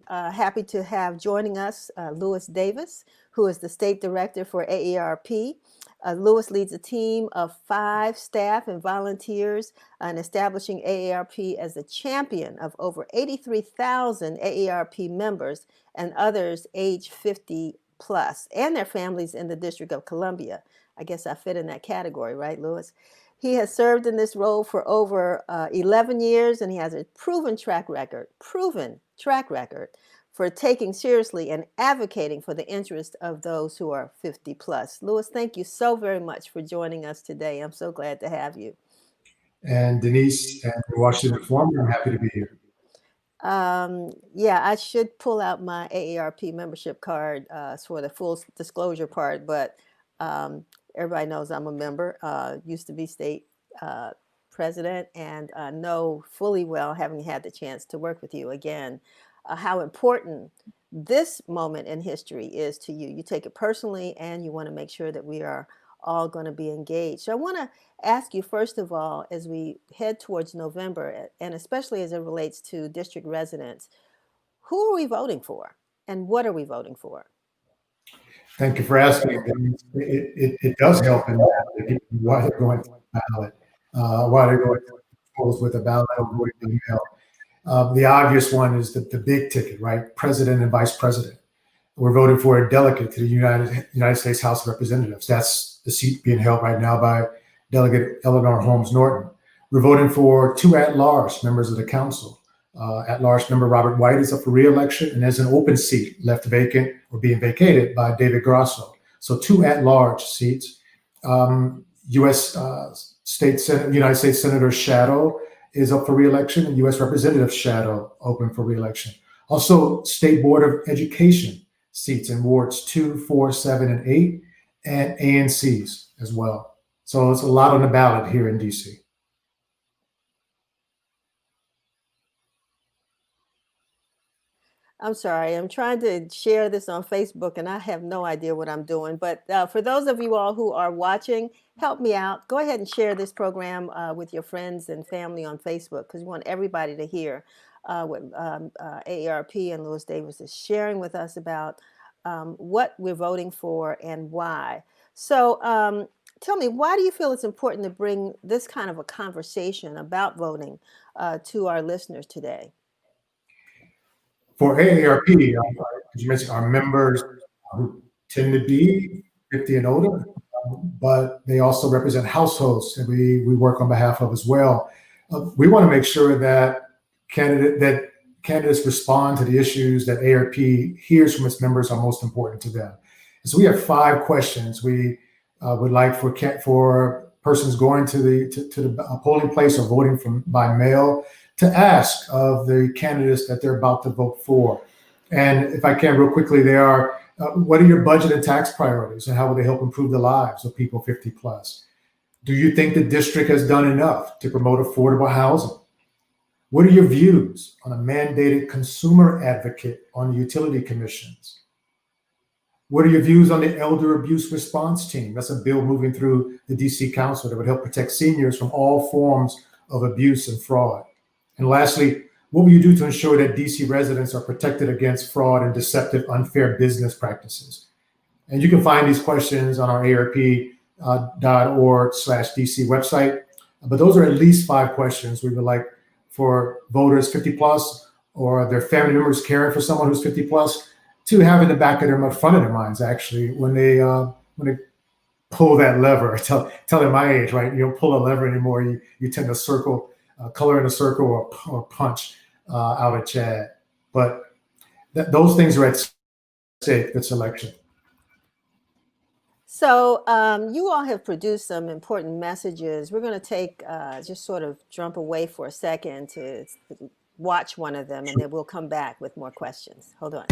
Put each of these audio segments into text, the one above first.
happy to have joining us Lewis Davis, who is the State Director for AARP. Lewis leads a team of 5 staff and volunteers in establishing AARP as the champion of over 83,000 AARP members and others age 50 plus, and their families in the District of Columbia. I guess I fit in that category, right, Lewis? He has served in this role for over 11 years, and he has a proven track record for taking seriously and advocating for the interest of those who are 50 plus. Lewis, thank you so very much for joining us today. I'm so glad to have you. And Denise and the Washington Forum, I'm happy to be here. Yeah, I should pull out my AARP membership card for the full disclosure part, but everybody knows I'm a member, used to be state president, and know fully well, having had the chance to work with you again, how important this moment in history is to you. You take it personally, and you want to make sure that we are all going to be engaged. So I want to ask you, first of all, as we head towards November, and especially as it relates to district residents, who are we voting for, and what are we voting for? Thank you for asking. It does help in that why they're going to the ballot, why they're going to polls with a ballot or voting by mail. The obvious one is the big ticket, right? President and vice president. We're voting for a delegate to the United States House of Representatives. That's the seat being held right now by Delegate Eleanor Holmes Norton. We're voting for 2 at-large members of the council. At-large member Robert White is up for re-election, and there's an open seat left vacant or being vacated by David Grosso. So 2 at-large seats. U.S. United States Senator Shadow is up for re-election, and U.S. Representative Shadow open for re-election. Also, State Board of Education seats in wards 2, 4, 7, and 8, and ANCs as well. So it's a lot on the ballot here in DC. I'm sorry, I'm trying to share this on Facebook and I have no idea what I'm doing. But for those of you all who are watching, help me out. Go ahead and share this program with your friends and family on Facebook, because we want everybody to hear what AARP and Lewis Davis is sharing with us about what we're voting for and why. So tell me, why do you feel it's important to bring this kind of a conversation about voting to our listeners today? For AARP, as you mentioned, our members who tend to be 50 and older, but they also represent households that we work on behalf of as well. We want to make sure that candidates respond to the issues that AARP hears from its members are most important to them. And so we have 5 questions we would like for persons going to the polling place or voting by mail to ask of the candidates that they're about to vote for. And if I can real quickly, they are, what are your budget and tax priorities, and how will they help improve the lives of people 50 plus? Do you think the district has done enough to promote affordable housing? What are your views on a mandated consumer advocate on the utility commissions? What are your views on the elder abuse response team? That's a bill moving through the DC Council that would help protect seniors from all forms of abuse and fraud. And lastly, what will you do to ensure that DC residents are protected against fraud and deceptive, unfair business practices? And you can find these questions on our AARP.org/DC website. But those are at least 5 questions we would like for voters 50 plus or their family members caring for someone who's 50 plus to have in the back of their front of their minds, actually, when they pull that lever. Tell them my age, right? You don't pull a lever anymore. You tend to circle. Color in a circle or punch out a Chad. But those things are at stake this election. So you all have produced some important messages. We're going to take, just sort of jump away for a second to watch one of them, and then we'll come back with more questions. Hold on.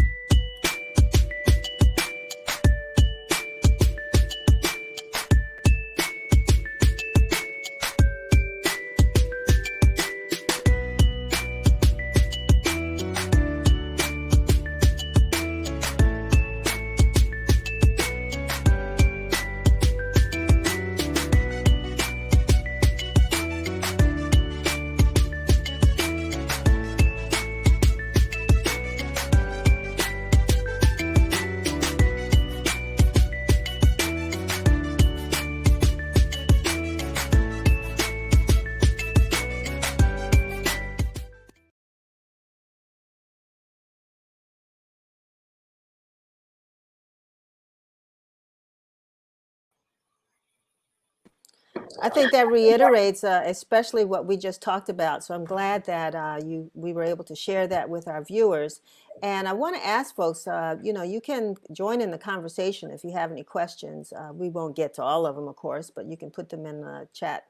I think that reiterates, especially what we just talked about. So I'm glad that we were able to share that with our viewers. And I want to ask folks, you can join in the conversation if you have any questions. We won't get to all of them, of course, but you can put them in the chat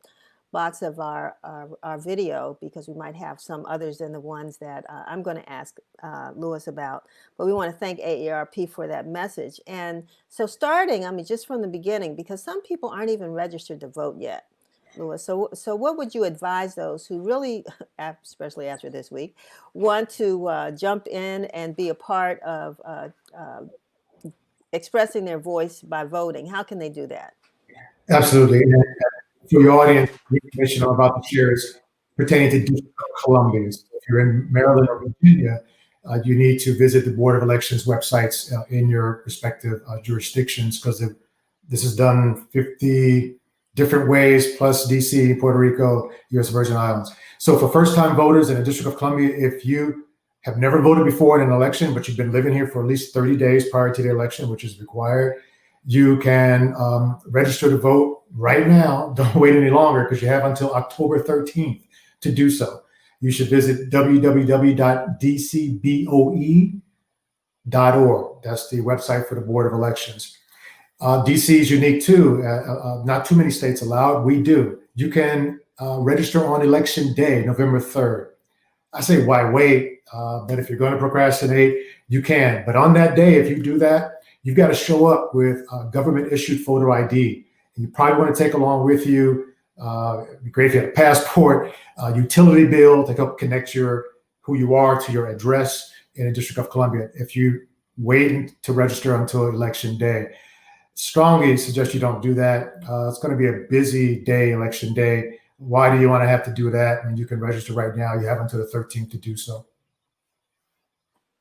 box of our video, because we might have some others than the ones that I'm going to ask Lewis about. But we want to thank AARP for that message. And so starting, I mean, just from the beginning, because some people aren't even registered to vote yet, Lewis. So what would you advise those who really, especially after this week, want to jump in and be a part of expressing their voice by voting? How can they do that? Absolutely. And for your audience, the information I'm about to share is pertaining to District of Columbia. So if you're in Maryland or Virginia, you need to visit the Board of Elections websites in your respective jurisdictions, because this is done 50 different ways, plus DC, Puerto Rico, U.S. Virgin Islands. So for first-time voters in the District of Columbia, if you have never voted before in an election, but you've been living here for at least 30 days prior to the election, which is required, you can register to vote right now. Don't wait any longer, because you have until October 13th to do so. You should visit www.dcboe.org. That's the website for the Board of Elections. DC is unique too. Not too many states allowed. We do. You can register on election day, November 3rd. I say, why wait? But if you're going to procrastinate, you can. But on that day, if you do that, you've got to show up with government issued photo ID. And you probably want to take along with you, it'd be great if you had a passport, utility bill to help connect who you are to your address in the District of Columbia. If you wait to register until election day, strongly suggest you don't do that. It's going to be a busy day, election day. Why do you want to have to do that? I mean, you can register right now. You have until the 13th to do so.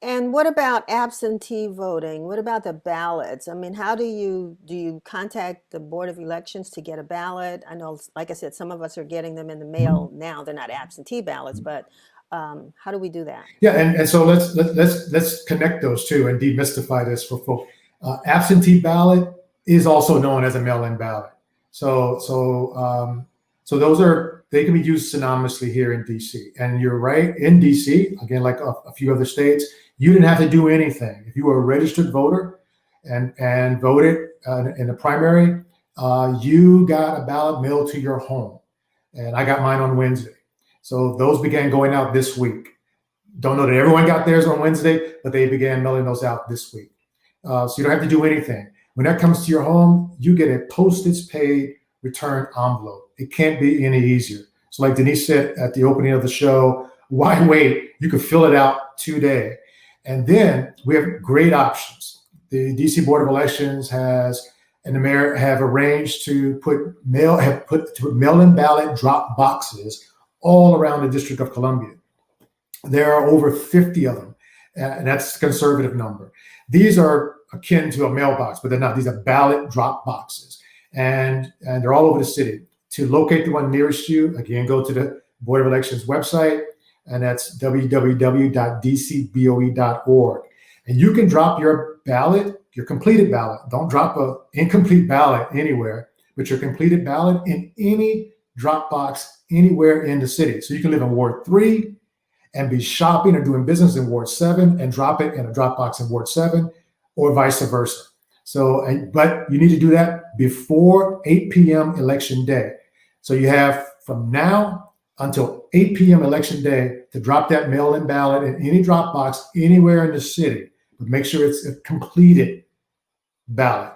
And what about absentee voting? What about the ballots? I mean, how do you contact the Board of Elections to get a ballot? I know, like I said, some of us are getting them in the mail now. They're not absentee ballots, but how do we do that? Yeah, and so let's connect those two and demystify this for folks. Absentee ballot is also known as a mail-in ballot. So they can be used synonymously here in DC. And you're right, in DC, again, like a few other states, you didn't have to do anything. If you were a registered voter and voted in the primary, you got a ballot mailed to your home. And I got mine on Wednesday. So those began going out this week. Don't know that everyone got theirs on Wednesday, but they began mailing those out this week. So you don't have to do anything. When that comes to your home, you get a postage paid return envelope. It can't be any easier. So like Denise said at the opening of the show, why wait? You can fill it out today. And then we have great options. The DC Board of Elections and the mayor have arranged to put mail-in ballot drop boxes all around the District of Columbia. There are over 50 of them, and that's a conservative number. These are akin to a mailbox, but they're not. These are ballot drop boxes, and they're all over the city. To locate the one nearest you, again, go to the Board of Elections website, and that's www.dcboe.org. And you can drop your ballot, your completed ballot. Don't drop an incomplete ballot anywhere, but your completed ballot in any drop box anywhere in the city. So you can live in Ward 3 and be shopping or doing business in Ward 7 and drop it in a drop box in Ward 7, or vice versa. But you need to do that before 8 p.m. election day. So you have from now until 8 p.m. election day to drop that mail-in ballot in any drop box anywhere in the city. But make sure it's a completed ballot.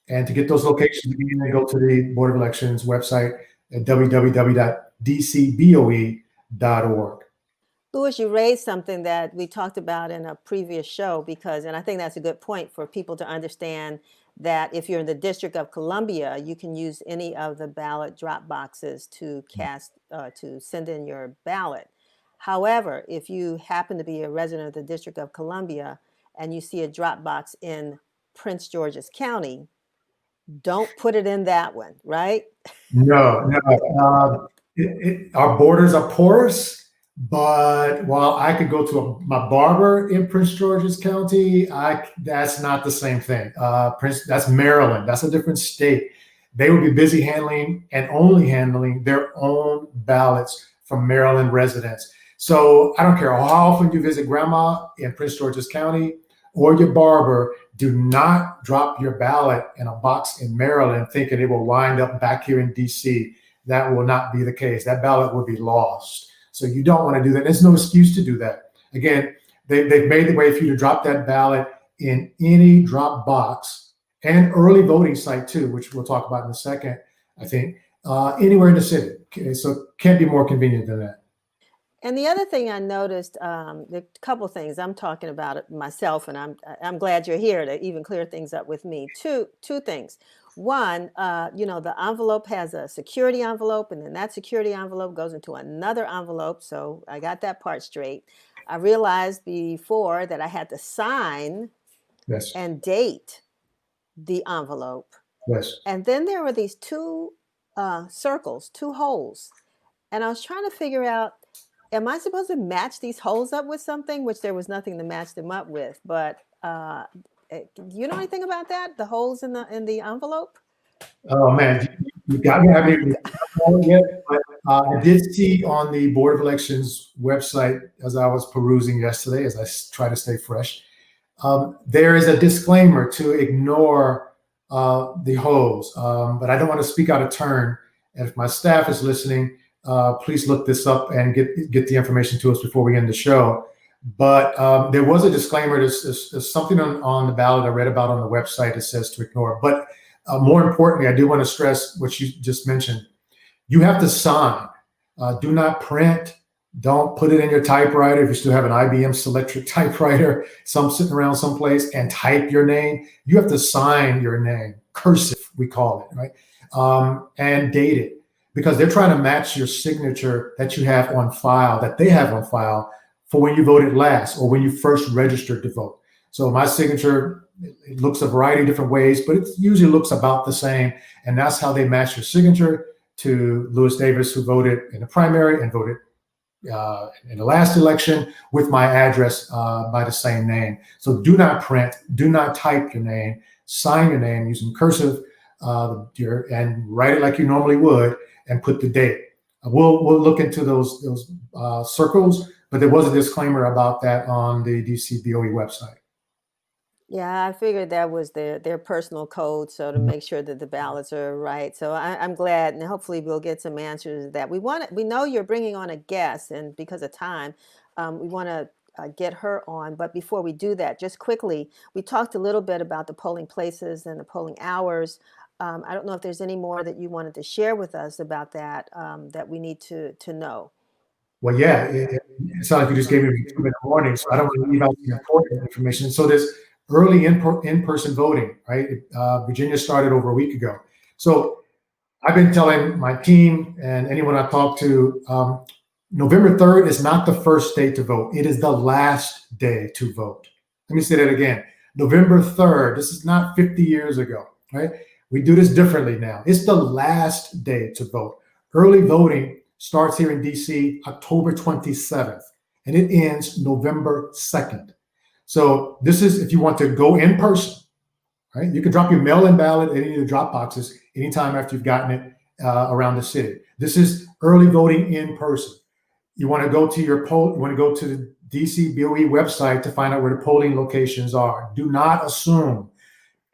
And to get those locations, you can go to the Board of Elections website at www.dcboe.org. Louis, you raised something that we talked about in a previous show, and I think that's a good point for people to understand that if you're in the District of Columbia, you can use any of the ballot drop boxes to send in your ballot. However, if you happen to be a resident of the District of Columbia and you see a drop box in Prince George's County, don't put it in that one, right? No. Our borders are porous. But while I could go to my barber in Prince George's County, that's not the same thing. That's Maryland. That's a different state. they would be busy handling and only handling their own ballots from Maryland residents. So I don't care how often you visit grandma in Prince George's County or your barber, do not drop your ballot in a box in Maryland thinking it will wind up back here in DC. That will not be the case. That ballot will be lost. So you don't want to do that. There's no excuse to do that. Again, they've made the way for you to drop that ballot in any drop box and early voting site too, which we'll talk about in a second, I think, anywhere in the city. Okay, so can't be more convenient than that. And the other thing I noticed, a couple things. I'm talking about it myself, and I'm glad you're here to even clear things up with me. Two things. One, the envelope has a security envelope, and then that security envelope goes into another envelope. So I got that part straight. I realized before that I had to sign Yes. and date the envelope. Yes. And then there were these two circles, two holes. And I was trying to figure out, am I supposed to match these holes up with something? Which there was nothing to match them up with. But do you know anything about that? The holes in the envelope? Oh man, you got me. I haven't even done it yet, but I did see on the Board of Elections website as I was perusing yesterday, as I try to stay fresh. There is a disclaimer to ignore the holes, but I don't want to speak out of turn. And if my staff is listening, please look this up and get the information to us before we end the show. But there was a disclaimer. There's something on the ballot I read about on the website that says to ignore. But more importantly, I do want to stress what you just mentioned. You have to sign. Do not print. Don't put it in your typewriter if you still have an IBM Selectric typewriter, some sitting around someplace, and type your name. You have to sign your name, cursive, we call it, right? And date it, because they're trying to match your signature that you have on file, that they have on file for when you voted last or when you first registered to vote. So my signature, it looks a variety of different ways, but it usually looks about the same. And that's how they match your signature to Lewis Davis, who voted in the primary and voted in the last election with my address by the same name. So do not print, do not type your name, sign your name using cursive and write it like you normally would and put the date. We'll look into those circles, but there was a disclaimer about that on the DC BOE website. Yeah, I figured that was their personal code, so to make sure that the ballots are right. So I'm glad, and hopefully we'll get some answers to that. We know you're bringing on a guest, and because of time, we want to get her on. But before we do that, just quickly, we talked a little bit about the polling places and the polling hours. I don't know if there's any more that you wanted to share with us about that that we need to know. Well, yeah, it sounds like you just gave me two in the morning, so I don't want to leave out the important information. So there's early in-person voting, right? Virginia started over a week ago. So I've been telling my team and anyone I talk to, November 3rd is not the first day to vote. It is the last day to vote. Let me say that again. November 3rd, this is not 50 years ago, right? We do this differently now. It's the last day to vote. Early voting starts here in DC October 27th, and it ends November 2nd. So this is if you want to go in person, right? You can drop your mail-in ballot in any of the drop boxes anytime after you've gotten it around the city. This is early voting in person. You want to go to your poll. You want to go to the DC BOE website to find out where the polling locations are. Do not assume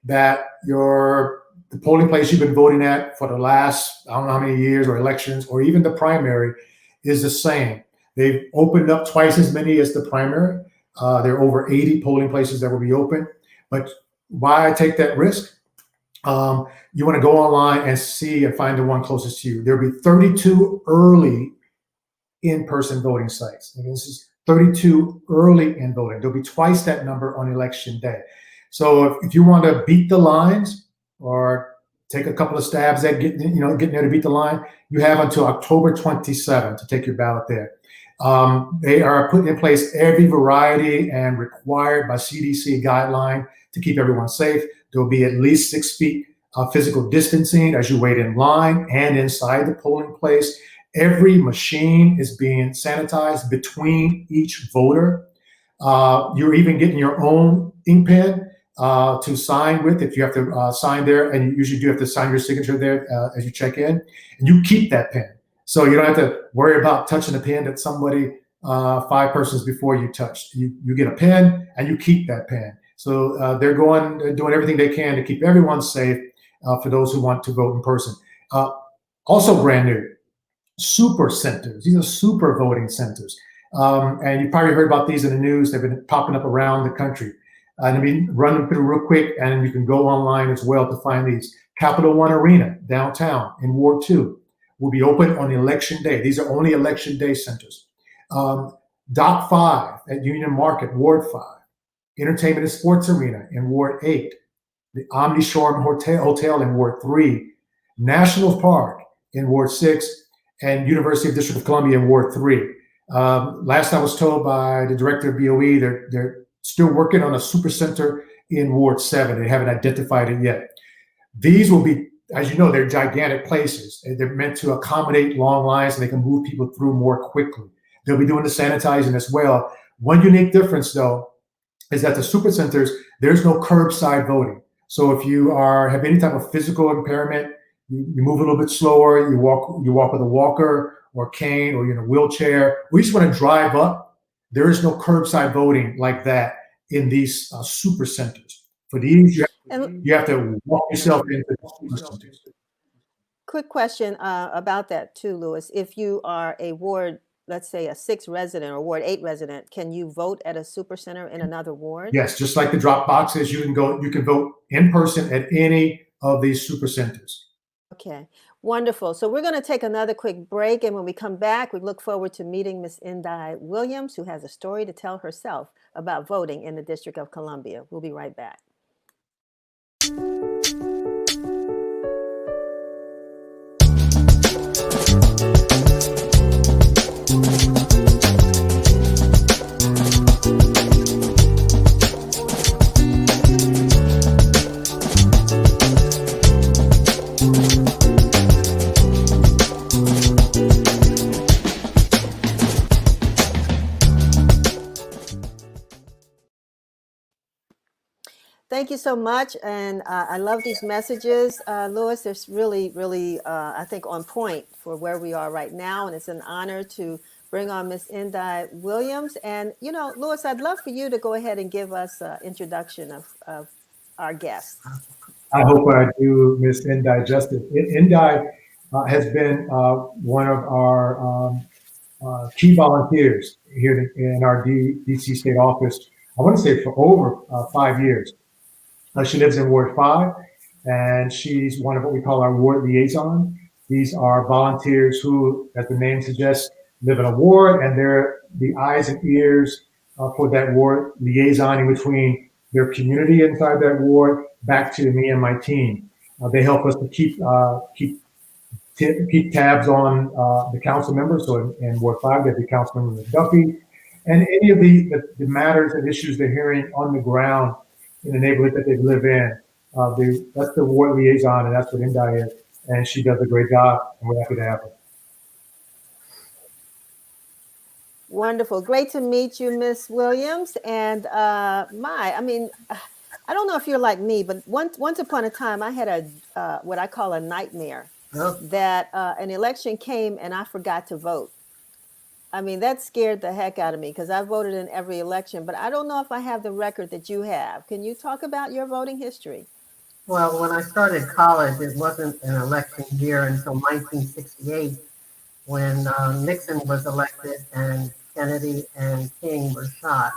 that the polling place you've been voting at for the last, I don't know how many years or elections or even the primary is the same. They've opened up twice as many as the primary. There are over 80 polling places that will be open. But why I take that risk? You want to go online and see and find the one closest to you. There'll be 32 early in-person voting sites. Again, this is 32 early in voting. There'll be twice that number on election day. So if you want to beat the lines or take a couple of stabs at getting there to beat the line, you have until October 27th to take your ballot there. They are putting in place every variety and required by CDC guideline to keep everyone safe. There will be at least 6 feet of physical distancing as you wait in line and inside the polling place. Every machine is being sanitized between each voter. You're even getting your own ink pen to sign with. If you have to sign there, and you usually do have to sign your signature there as you check in, and you keep that pen. So you don't have to worry about touching a pen that somebody 5 persons before you touched. You get a pen and you keep that pen. So they're doing everything they can to keep everyone safe for those who want to vote in person. Also brand new, super centers. These are super voting centers. And you probably heard about these in the news. They've been popping up around the country. And I mean, run them through real quick, and you can go online as well to find these. Capital One Arena, downtown in Ward 2, will be open on election day. These are only election day centers. Dock 5 at Union Market, Ward 5. Entertainment and Sports Arena in Ward 8. The Omni Shore Hotel in Ward 3. National Park in Ward 6. And University of District of Columbia in Ward 3. Last I was told by the director of BOE, they're still working on a super center in Ward 7. They haven't identified it yet. These will be, as you know, they're gigantic places. They're meant to accommodate long lines, and they can move people through more quickly. They'll be doing the sanitizing as well. One unique difference, though, is that the super centers, there's no curbside voting. So if you have any type of physical impairment, you move a little bit slower, you walk with a walker or cane, or you're in a wheelchair, we just want to drive up. There is no curbside voting like that in these super centers. For these, you have to walk yourself into the super centers. Quick question about that too, Louis. If you are a Ward, let's say a 6 resident or Ward 8 resident, can you vote at a super center in another ward? Yes, just like the drop boxes, you can vote in person at any of these super centers. Okay, wonderful. So we're going to take another quick break, and when we come back, we look forward to meeting Miss Inday Williams, who has a story to tell herself about voting in the District of Columbia. We'll be right back. Thank you so much, and I love these messages, Louis. It's really, really, I think, on point for where we are right now, and it's an honor to bring on Miss Inday Williams. And, you know, Louis, I'd love for you to go ahead and give us an introduction of our guest. I hope I do Miss Inday justice. Inday has been one of our key volunteers here in our DC state office, I want to say for over 5 years. She lives in Ward 5, and she's one of what we call our ward liaison. These are volunteers who, as the name suggests, live in a ward, and they're the eyes and ears for that ward, liaisoning between their community inside that ward back to me and my team. They help us to keep tabs on the council members. So in Ward 5, they have the council member McDuffie, and any of the matters and issues they're hearing on the ground in the neighborhood that they live in. That's the ward liaison, and that's what Inday is. And she does a great job, and we're happy to have her. Wonderful. Great to meet you, Miss Williams. And I don't know if you're like me, but once upon a time, I had what I call a nightmare that an election came and I forgot to vote. I mean, that scared the heck out of me because I voted in every election, but I don't know if I have the record that you have. Can you talk about your voting history? Well, when I started college, it wasn't an election year until 1968 when Nixon was elected and Kennedy and King were shot.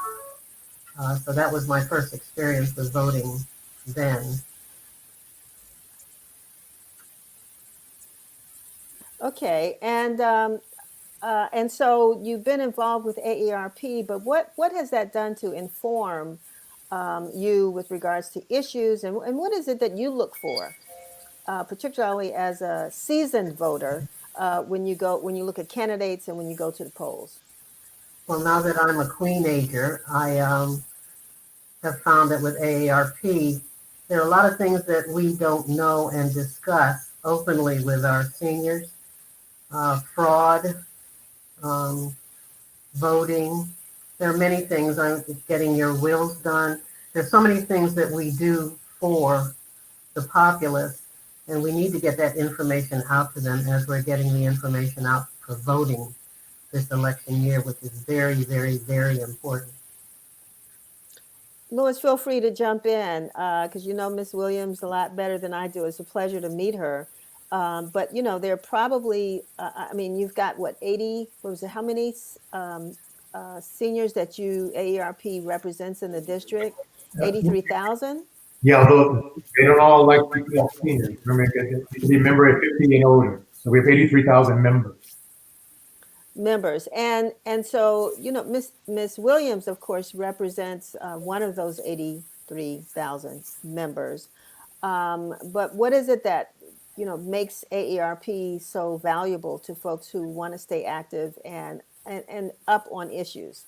So that was my first experience with voting then. Okay, and so you've been involved with AARP, but what has that done to inform you with regards to issues, and what is it that you look for, particularly as a seasoned voter, when you look at candidates and when you go to the polls? Well, now that I'm a queen-ager, I have found that with AARP, there are a lot of things that we don't know and discuss openly with our seniors. Fraud, voting. There are many things. Getting your wills done. there's so many things that we do for the populace, and we need to get that information out to them as we're getting the information out for voting this election year, which is very, very, very important. Louis, feel free to jump in because you know Miss Williams a lot better than I do. It's a pleasure to meet her. But you know, there are probably, I mean, you've got what, 80, what was it, how many seniors that AARP represents in the district? 83,000 Yeah, although they don't all like to be called seniors. Remember, you can be a member at 50 and older. So we have 83,000 members. members. And so, you know, Miss Williams, of course, represents one of those 83,000 members. But what is it that, you know, makes AARP so valuable to folks who want to stay active and up on issues?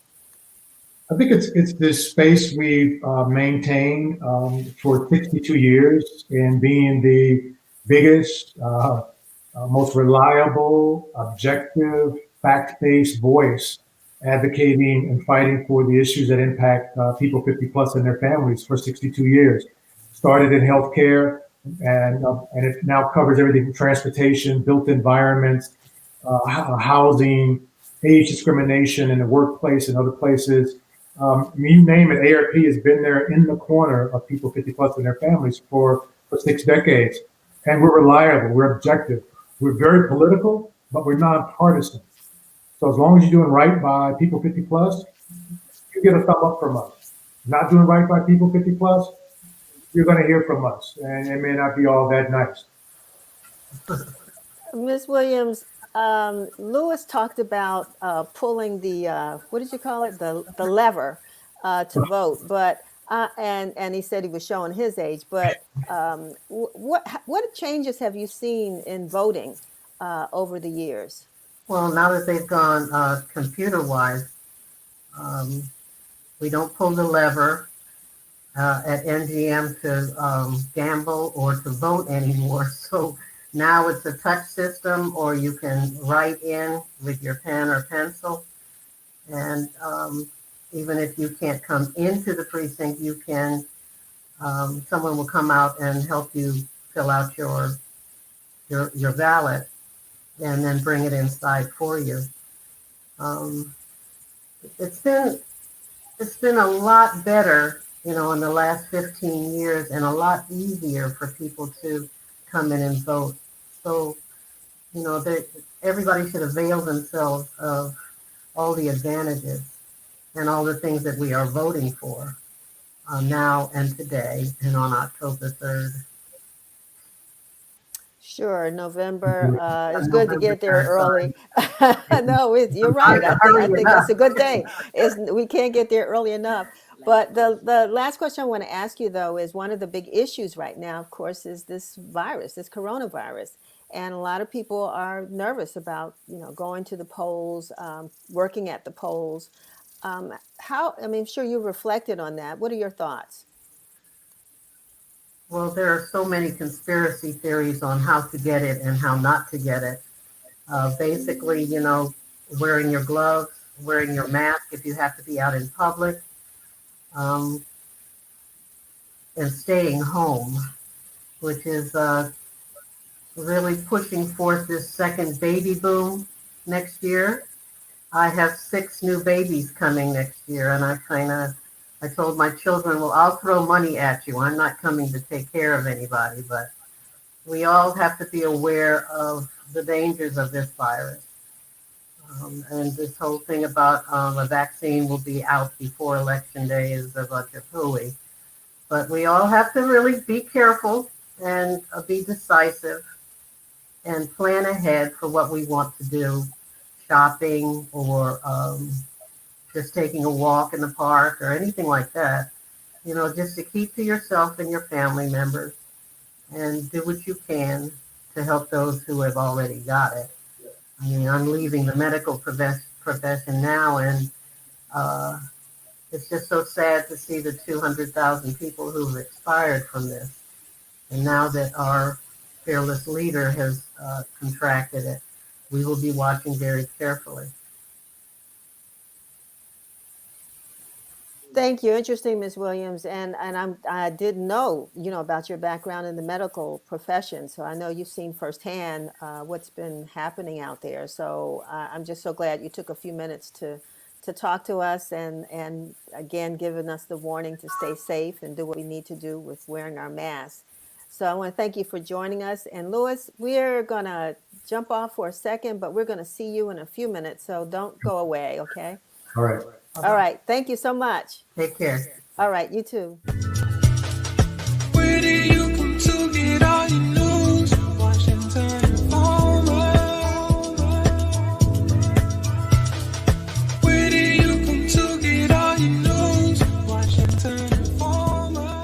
I think it's this space we've maintained for 62 years and being the biggest, most reliable, objective, fact-based voice advocating and fighting for the issues that impact people 50 plus and their families for 62 years. Started in healthcare and it now covers everything from transportation, built environments, housing, age discrimination in the workplace and other places. You name it, AARP has been there in the corner of people 50 plus and their families for 6 decades. And we're reliable, we're objective. We're very political, but we're nonpartisan. So as long as you're doing right by people 50 plus, you get a thumb up from us. Not doing right by people 50 plus, you're going to hear from us. And it may not be all that nice. Ms. Williams, Lewis talked about pulling the what did you call it, the lever to vote, but and he said he was showing his age. But what changes have you seen in voting over the years? Well, now that they've gone computer-wise, we don't pull the lever at NGM to gamble or to vote anymore. So now it's a touch system, or you can write in with your pen or pencil. And even if you can't come into the precinct, you can, someone will come out and help you fill out your ballot and then bring it inside for you. It's been a lot better, you know, in the last 15 years, and a lot easier for people to come in and vote. So, you know, everybody should avail themselves of all the advantages and all the things that we are voting for now and today and on October 3rd. Sure, November. It's good to get there early. No, you're right. I think that's a good thing. We can't get there early enough. But the last question I want to ask you, though, is one of the big issues right now, of course, is this virus, this coronavirus. And a lot of people are nervous about, you know, going to the polls, working at the polls. I mean, I'm sure you reflected on that. What are your thoughts? Well, there are so many conspiracy theories on how to get it and how not to get it. Basically, you know, wearing your gloves, wearing your mask if you have to be out in public, and staying home, which is really pushing forth this second baby boom next year. I have 6 new babies coming next year, and I told my children, well, I'll throw money at you. I'm not coming to take care of anybody, but we all have to be aware of the dangers of this virus. And this whole thing about a vaccine will be out before Election Day is a bunch of hooey. But we all have to really be careful and be decisive and plan ahead for what we want to do, shopping or just taking a walk in the park or anything like that, you know, just to keep to yourself and your family members and do what you can to help those who have already got it. I mean, I'm leaving the medical profession now, and it's just so sad to see the 200,000 people who've expired from this. And now that our fearless leader has contracted it, we will be watching very carefully. Thank you. Interesting, Ms. Williams. And I didn't know, about your background in the medical profession. So I know you've seen firsthand what's been happening out there. So I'm just so glad you took a few minutes to talk to us and again, giving us the warning to stay safe and do what we need to do with wearing our masks. So I want to thank you for joining us. And Louis, we're going to jump off for a second, but we're going to see you in a few minutes. So don't go away, okay? All right. All right. Thank you so much. Take care. All right. You too.